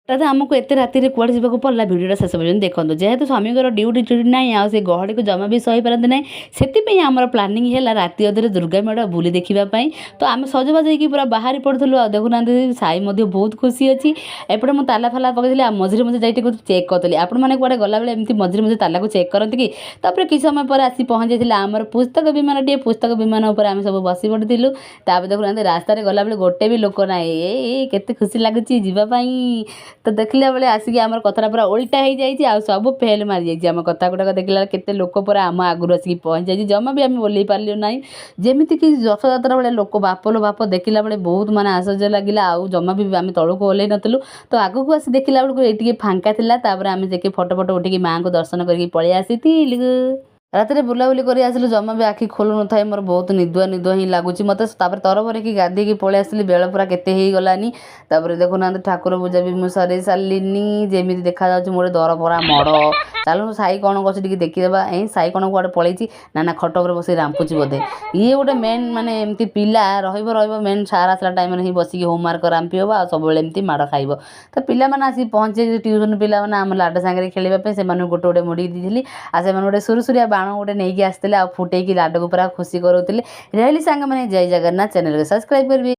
दादा आमको एत राति कुआड़े जावाक पड़ा भिडियो शेष पर्यटन देखो जेहेतु स्वामीर ड्यूटी ट्यूटी ना आए गहड़ी को जमा भी सही पारती ना से आमर प्लानिंग है राति अधे दुर्गा मेढ़ बुली देखापी तो आम सजबाज होगी पूरा बाहरी पड़ूँ देखुना साई बहुत खुशी अच्छी एपटे मुझे ताला फाला पकई मझे मझे जाइए चेक करी आपण मैंने कड़े गलाबे एमती मझे मझे ताला को चेक करती कि किछ समय पर आसी पहुँच जाइए आमर पुस्तक विमान टे पुस्तक विमान आम सब बस पड़ू देखुना रास्तार गलाबे गोटे भी लोक ना केते खुशी लगुच जीवाई तो देखला बेले आसिक आम कथा पूरा उल्टा हो जाए सब फेल मारी जाइए आम कथा गुड़ाक देखला केते लोक पूरा आम आगुरी आसिक पहुँच जाइए जमा भी आम बोल पार्लु ना जमीती कि रथयात्रा बेले लोक बाप लो बाप देखला बेले बहुत माने आश्चर्य लगिला आउ जमा भी आम तलू ओल्ल नथिलु तो आगू को आसी देखला बेलू ये फांका थिला आम देखे फोटो फोटो उठिकी माँ को दर्शन करके पलि आसी रात बुलाबुली कर आसिलु जमा भी आखि खोलु न था मोर बहुत निदुआ निदुआ ही लगुच मत तरबर कि गाधे पलि आसली बेल पूरा केते ही गलानी देखुना ठाकुर पूजा भी मुझे सर सारे जमी देखा मोर दर भरा मड़ चलू साई कौन कर देखीदेवा साई कौन कौटे पलि ना खट पर बस रांपुची बोधे ये गोटे मेन माने एमती पिला मेन सारा सारा टाइम ही बसिक होमवर्क रांपी हम सब एमती माड़ खाइब तो पिला मैंने आसी पहुँचे ट्यूशन पिला आम लाड सांगे खेलवाई से गोटे गोटे मुड़ी दी से गोटे सुरसुरिया बाण गोटे नहीं आसते फुटेकी लाड को पूरा खुशी करोले रही सांग मैंने जय जगन्नाथ चैनल को सब्सक्राइब करेंगे।